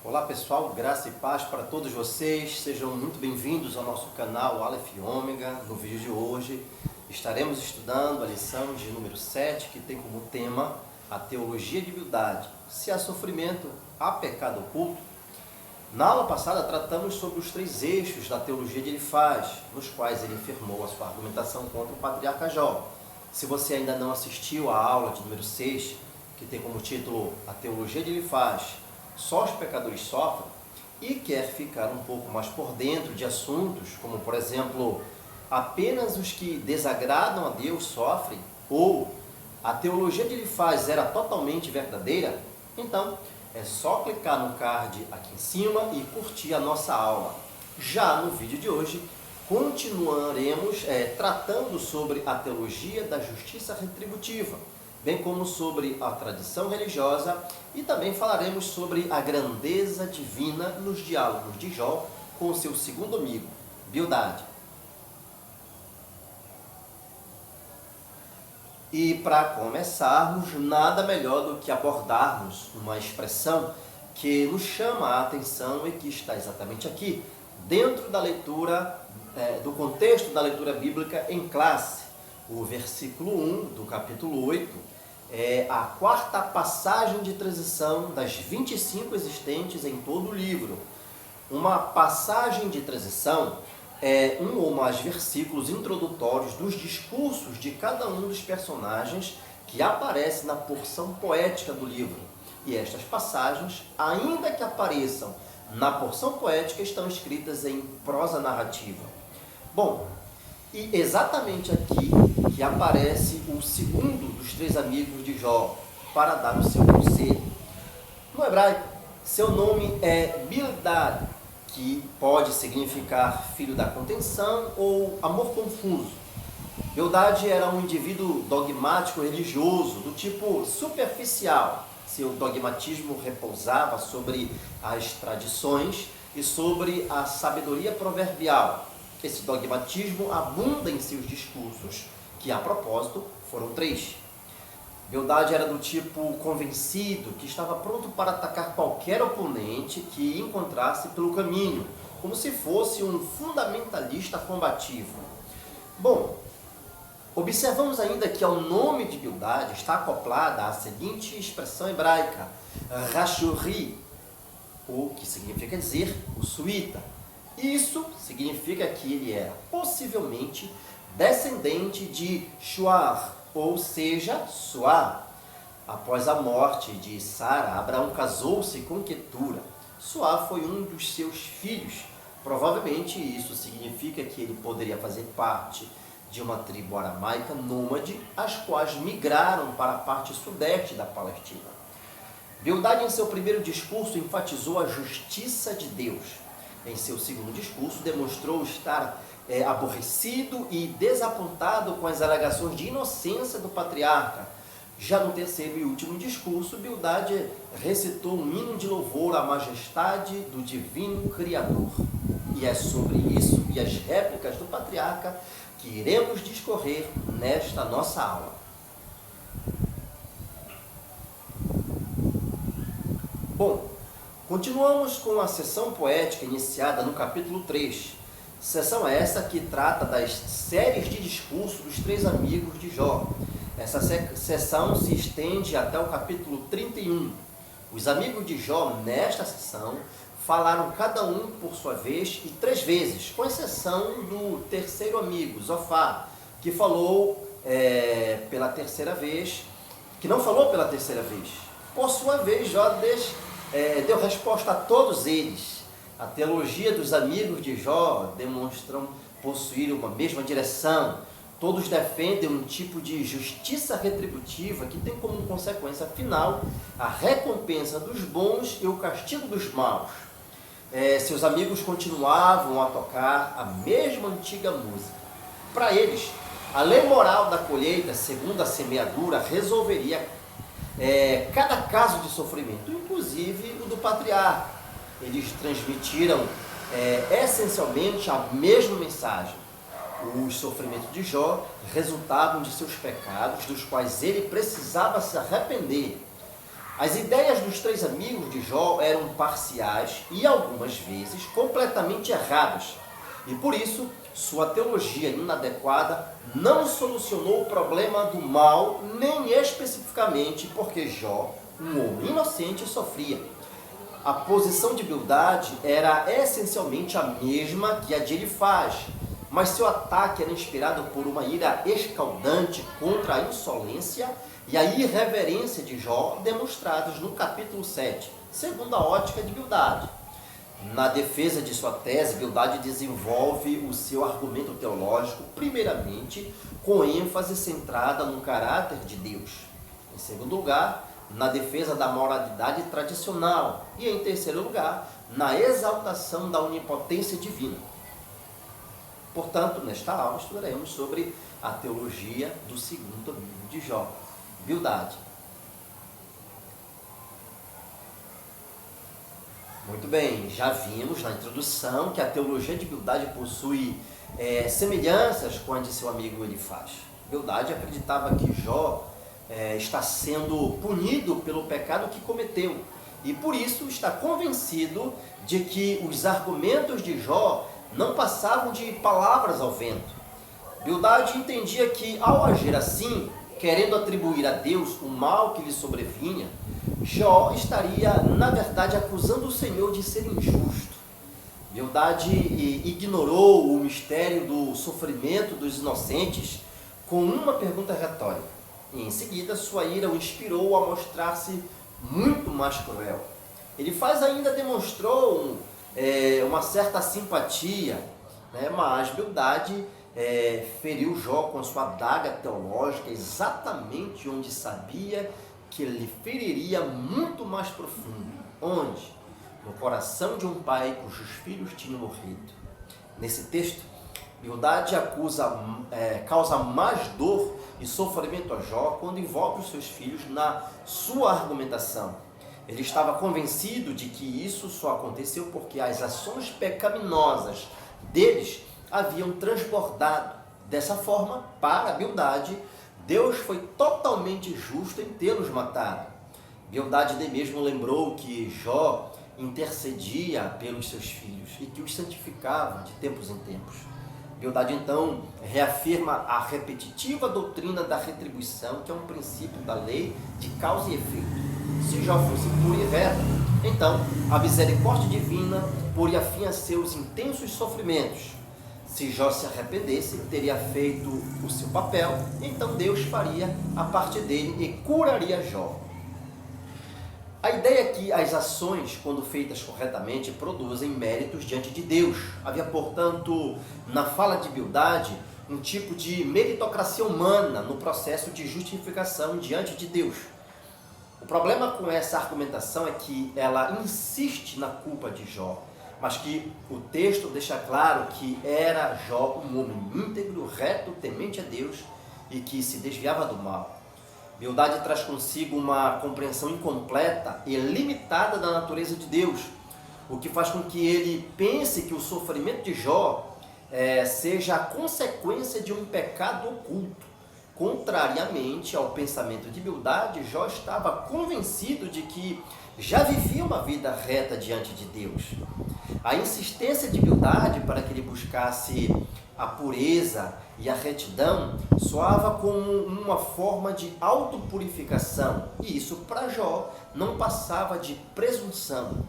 Olá pessoal, graça e paz para todos vocês, sejam muito bem-vindos ao nosso canal Aleph e Ômega. No vídeo de hoje estaremos estudando a lição de número 7, que tem como tema a teologia de Bildad, se há sofrimento, há pecado oculto. Na aula passada tratamos sobre os três eixos da teologia de Elifaz, nos quais ele firmou a sua argumentação contra o patriarca Jó. Se você ainda não assistiu à aula de número 6, que tem como título a teologia de Elifaz, só os pecadores sofrem, e quer ficar um pouco mais por dentro de assuntos, como por exemplo, apenas os que desagradam a Deus sofrem, ou a teologia de Elifaz era totalmente verdadeira, então é só clicar no card aqui em cima e curtir a nossa aula. Já no vídeo de hoje, continuaremos tratando sobre a teologia da justiça retributiva, bem como sobre a tradição religiosa, e também falaremos sobre a grandeza divina nos diálogos de Jó com seu segundo amigo, Bildad. E para começarmos, nada melhor do que abordarmos uma expressão que nos chama a atenção e que está exatamente aqui, dentro da leitura, do contexto da leitura bíblica em classe. O versículo 1 do capítulo 8 é a quarta passagem de transição das 25 existentes em todo o livro. Uma passagem de transição é um ou mais versículos introdutórios dos discursos de cada um dos personagens que aparece na porção poética do livro. E estas passagens, ainda que apareçam na porção poética, estão escritas em prosa narrativa. Bom, e exatamente aqui que aparece o segundo dos três amigos de Jó para dar o seu conselho. No hebraico, seu nome é Bildad, que pode significar filho da contenção ou amor confuso. Bildad era um indivíduo dogmático religioso do tipo superficial. Seu dogmatismo repousava sobre as tradições e sobre a sabedoria proverbial. Esse dogmatismo abunda em seus discursos, que a propósito foram três. Bildad era do tipo convencido, que estava pronto para atacar qualquer oponente que encontrasse pelo caminho, como se fosse um fundamentalista combativo. Bom, observamos ainda que ao nome de Bildad está acoplada a seguinte expressão hebraica, Rashuri, o que significa dizer o suíta. Isso significa que ele era possivelmente descendente de Shuar, ou seja, Suar. Após a morte de Sara, Abraão casou-se com Quetura. Suar foi um dos seus filhos. Provavelmente isso significa que ele poderia fazer parte de uma tribo aramaica nômade, as quais migraram para a parte sudeste da Palestina. Bildad, em seu primeiro discurso, enfatizou a justiça de Deus. Em seu segundo discurso, demonstrou estar aborrecido e desapontado com as alegações de inocência do patriarca. Já no terceiro e último discurso, Bildad recitou um hino de louvor à majestade do divino Criador. E é sobre isso e as réplicas do patriarca que iremos discorrer nesta nossa aula. Bom, continuamos com a sessão poética iniciada no capítulo 3. Sessão essa que trata das séries de discursos dos três amigos de Jó. Essa sessão se estende até o capítulo 31. Os amigos de Jó, nesta sessão, falaram cada um por sua vez e três vezes, com exceção do terceiro amigo, Zofar, que falou pela terceira vez, que não falou pela terceira vez. Por sua vez, Jó deu resposta a todos eles. A teologia dos amigos de Jó demonstram possuir uma mesma direção. Todos defendem um tipo de justiça retributiva que tem como consequência final a recompensa dos bons e o castigo dos maus. Seus amigos continuavam a tocar a mesma antiga música. Para eles, a lei moral da colheita, segundo a semeadura, resolveria cada caso de sofrimento, inclusive o do patriarca. Eles transmitiram essencialmente a mesma mensagem. Os sofrimentos de Jó resultavam de seus pecados, dos quais ele precisava se arrepender. As ideias dos três amigos de Jó eram parciais e algumas vezes completamente erradas. E por isso, sua teologia inadequada não solucionou o problema do mal, nem especificamente porque Jó, um homem inocente, sofria. A posição de Bildade era essencialmente a mesma que a de Elifaz, mas seu ataque era inspirado por uma ira escaldante contra a insolência e a irreverência de Jó, demonstrados no capítulo 7, segundo a ótica de Bildade. Na defesa de sua tese, Bildade desenvolve o seu argumento teológico, primeiramente, com ênfase centrada no caráter de Deus. Em segundo lugar, na defesa da moralidade tradicional. E, em terceiro lugar, na exaltação da onipotência divina. Portanto, nesta aula estudaremos sobre a teologia do segundo amigo de Jó, Bildade. Muito bem, já vimos na introdução que a teologia de Bildade possui semelhanças com a de seu amigo Elifaz. Bildade acreditava que Jó está sendo punido pelo pecado que cometeu e por isso está convencido de que os argumentos de Jó não passavam de palavras ao vento. Bildade entendia que ao agir assim, querendo atribuir a Deus o mal que lhe sobrevinha, Jó estaria, na verdade, acusando o Senhor de ser injusto. Bildade ignorou o mistério do sofrimento dos inocentes com uma pergunta retórica. E em seguida, sua ira o inspirou a mostrar-se muito mais cruel. Elifaz ainda demonstrou uma certa simpatia, né? Mas Bildade feriu Jó com sua adaga teológica exatamente onde sabia que ele feriria muito mais profundo. Onde? No coração de um pai cujos filhos tinham morrido. Nesse texto, Bildade causa mais dor e sofrimento a Jó quando envolve os seus filhos na sua argumentação. Ele estava convencido de que isso só aconteceu porque as ações pecaminosas deles haviam transbordado. Dessa forma, para Bildade, Deus foi totalmente justo em tê-los matado. Bildade mesmo lembrou que Jó intercedia pelos seus filhos e que os santificava de tempos em tempos. Bildade então reafirma a repetitiva doutrina da retribuição, que é um princípio da lei de causa e efeito. Se Jó fosse puro e reto, então a misericórdia divina poria fim a seus intensos sofrimentos. Se Jó se arrependesse, teria feito o seu papel, então Deus faria a parte dele e curaria Jó. A ideia é que as ações, quando feitas corretamente, produzem méritos diante de Deus. Havia, portanto, na fala de Bildade, um tipo de meritocracia humana no processo de justificação diante de Deus. O problema com essa argumentação é que ela insiste na culpa de Jó, mas que o texto deixa claro que era Jó um homem íntegro, reto, temente a Deus e que se desviava do mal. Bildade traz consigo uma compreensão incompleta e limitada da natureza de Deus, o que faz com que ele pense que o sofrimento de Jó seja a consequência de um pecado oculto. Contrariamente ao pensamento de Bildade, Jó estava convencido de que já vivia uma vida reta diante de Deus. A insistência de Bildade para que ele buscasse a pureza e a retidão soava como uma forma de autopurificação, e isso para Jó não passava de presunção.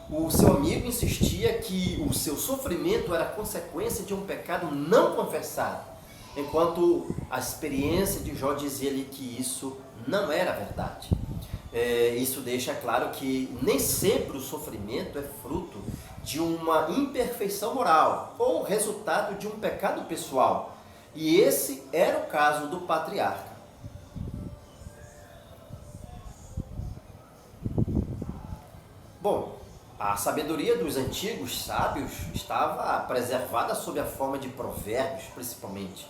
O seu amigo insistia que o seu sofrimento era consequência de um pecado não confessado, enquanto a experiência de Jó dizia-lhe que isso não era verdade. Isso deixa claro que nem sempre o sofrimento é fruto de uma imperfeição moral ou resultado de um pecado pessoal. E esse era o caso do patriarca. Bom, a sabedoria dos antigos sábios estava preservada sob a forma de provérbios, principalmente.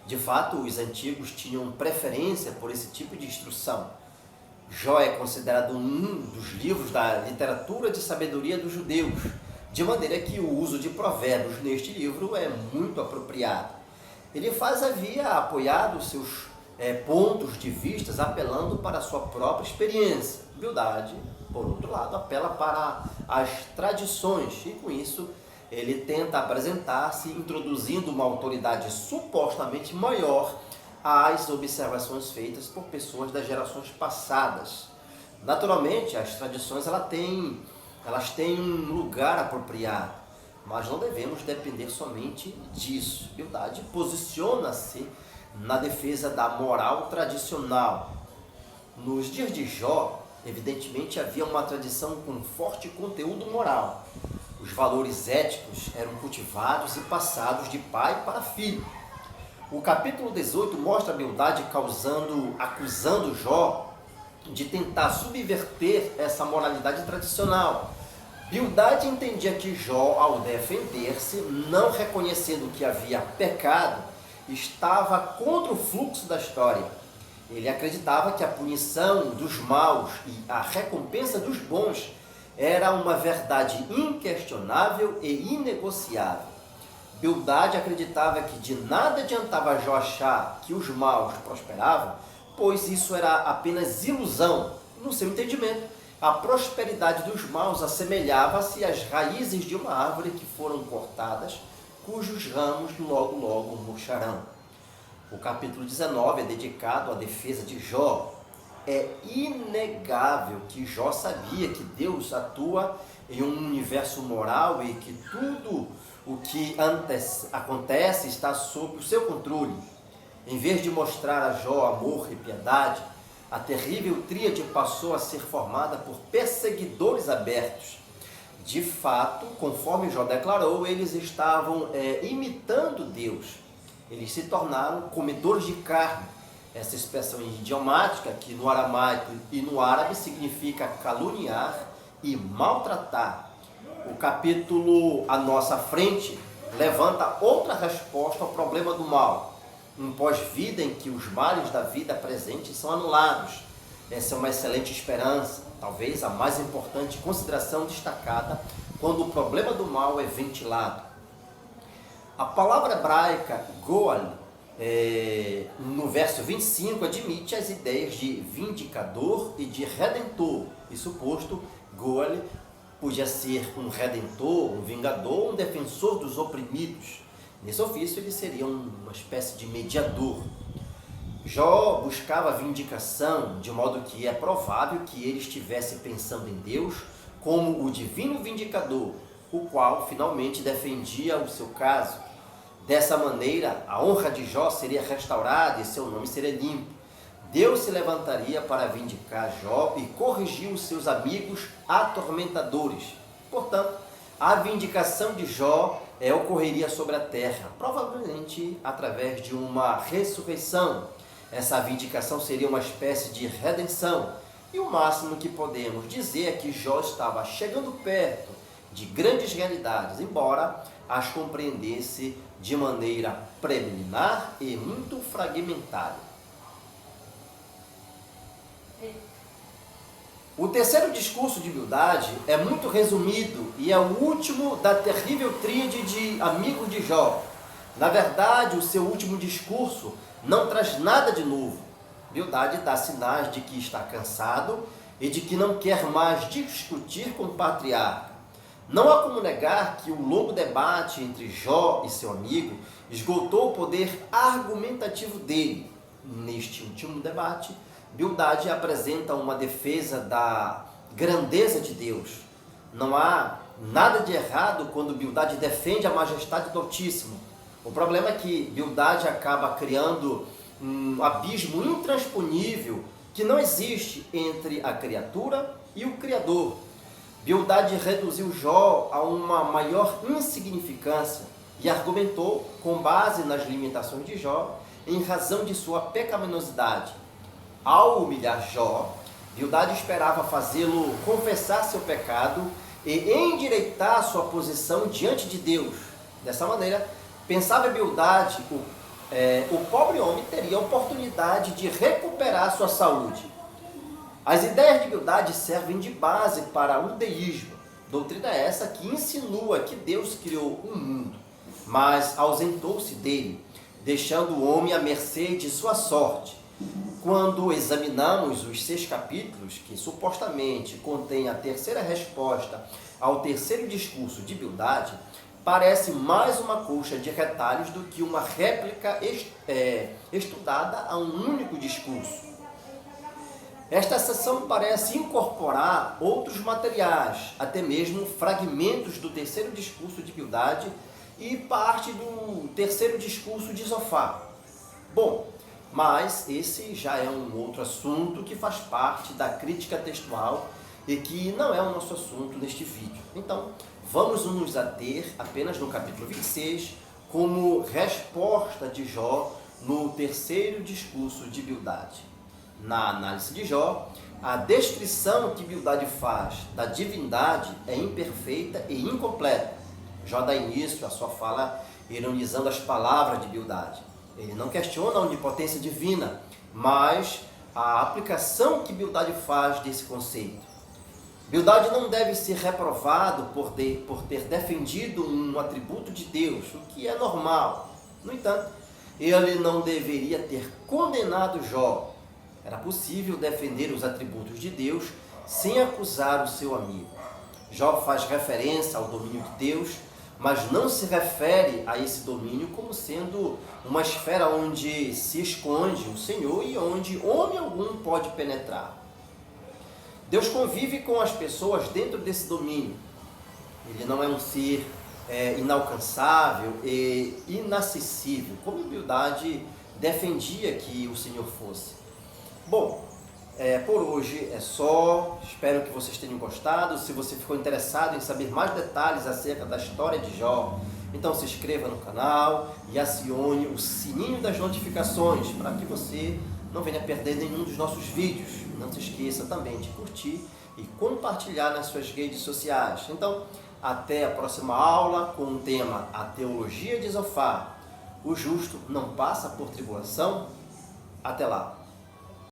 De fato, os antigos tinham preferência por esse tipo de instrução. Jó é considerado um dos livros da literatura de sabedoria dos judeus, de maneira que o uso de provérbios neste livro é muito apropriado. Elifaz havia apoiado seus pontos de vistas apelando para a sua própria experiência. Bildade, por outro lado, apela para as tradições e com isso ele tenta apresentar-se introduzindo uma autoridade supostamente maior às observações feitas por pessoas das gerações passadas. Naturalmente, as tradições elas têm um lugar apropriado, mas não devemos depender somente disso. Bildade posiciona-se na defesa da moral tradicional. Nos dias de Jó, evidentemente havia uma tradição com forte conteúdo moral. Os valores éticos eram cultivados e passados de pai para filho. O capítulo 18 mostra a Bildade acusando Jó de tentar subverter essa moralidade tradicional. Bildade entendia que Jó, ao defender-se, não reconhecendo que havia pecado, estava contra o fluxo da história. Ele acreditava que a punição dos maus e a recompensa dos bons era uma verdade inquestionável e inegociável. Bildade acreditava que de nada adiantava Jó achar que os maus prosperavam, pois isso era apenas ilusão. No seu entendimento, a prosperidade dos maus assemelhava-se às raízes de uma árvore que foram cortadas, cujos ramos logo murcharão. O capítulo 19 é dedicado à defesa de Jó. É inegável que Jó sabia que Deus atua em um universo moral e que tudo o que acontece está sob o seu controle. Em vez de mostrar a Jó amor e piedade, a terrível tríade passou a ser formada por perseguidores abertos. De fato, conforme Jó declarou, eles estavam imitando Deus. Eles se tornaram comedores de carne. Essa expressão idiomática, que no aramaico e no árabe significa caluniar e maltratar. O capítulo à nossa frente levanta outra resposta ao problema do mal. Um pós-vida em que os males da vida presente são anulados. Essa é uma excelente esperança, talvez a mais importante consideração destacada quando o problema do mal é ventilado. A palavra hebraica goal, no verso 25, admite as ideias de vindicador e de redentor. Isso posto, goal podia ser um redentor, um vingador, um defensor dos oprimidos. Nesse ofício ele seria uma espécie de mediador. Jó buscava vindicação, de modo que é provável que ele estivesse pensando em Deus como o divino vindicador, o qual finalmente defendia o seu caso. Dessa maneira, a honra de Jó seria restaurada e seu nome seria limpo. Deus se levantaria para vindicar Jó e corrigir os seus amigos atormentadores. Portanto, a vindicação de Jó ocorreria sobre a terra, provavelmente através de uma ressurreição. Essa vindicação seria uma espécie de redenção. E o máximo que podemos dizer é que Jó estava chegando perto de grandes realidades, embora as compreendesse de maneira preliminar e muito fragmentária. O terceiro discurso de Bildade é muito resumido e é o último da terrível tríade de amigos de Jó. Na verdade, o seu último discurso não traz nada de novo. Bildade dá sinais de que está cansado e de que não quer mais discutir com o patriarca. Não há como negar que o longo debate entre Jó e seu amigo esgotou o poder argumentativo dele. Neste último debate, Bildade apresenta uma defesa da grandeza de Deus. Não há nada de errado quando Bildade defende a majestade do Altíssimo. O problema é que Bildade acaba criando um abismo intransponível que não existe entre a criatura e o Criador. Bildade reduziu Jó a uma maior insignificância e argumentou, com base nas limitações de Jó, em razão de sua pecaminosidade. Ao humilhar Jó, Bildade esperava fazê-lo confessar seu pecado e endireitar sua posição diante de Deus. Dessa maneira, pensava Bildade, o pobre homem teria a oportunidade de recuperar sua saúde. As ideias de Bildade servem de base para o deísmo, doutrina essa que insinua que Deus criou o mundo, mas ausentou-se dele, deixando o homem à mercê de sua sorte. Quando examinamos os 6 capítulos, que supostamente contêm a terceira resposta ao terceiro discurso de Bildade, parece mais uma colcha de retalhos do que uma réplica estudada a um único discurso. Esta seção parece incorporar outros materiais, até mesmo fragmentos do terceiro discurso de Bildade e parte do terceiro discurso de Zofar. Bom, mas esse já é um outro assunto que faz parte da crítica textual e que não é o nosso assunto neste vídeo. Então, vamos nos ater apenas no capítulo 26 como resposta de Jó no terceiro discurso de Bildade. Na análise de Jó, a descrição que Bildade faz da divindade é imperfeita e incompleta. Jó dá início à sua fala ironizando as palavras de Bildade. Ele não questiona a onipotência divina, mas a aplicação que Bildade faz desse conceito. Bildade não deve ser reprovado por ter defendido um atributo de Deus, o que é normal. No entanto, ele não deveria ter condenado Jó. Era possível defender os atributos de Deus sem acusar o seu amigo. Jó faz referência ao domínio de Deus, mas não se refere a esse domínio como sendo uma esfera onde se esconde o Senhor e onde homem algum pode penetrar. Deus convive com as pessoas dentro desse domínio. Ele não é um ser inalcançável e inacessível, como Bildade defendia que o Senhor fosse. Bom, por hoje é só. Espero que vocês tenham gostado. Se você ficou interessado em saber mais detalhes acerca da história de Jó, então se inscreva no canal e acione o sininho das notificações para que você não venha perder nenhum dos nossos vídeos. Não se esqueça também de curtir e compartilhar nas suas redes sociais. Então, até a próxima aula com o tema A Teologia de Zofar. O justo não passa por tribulação. Até lá!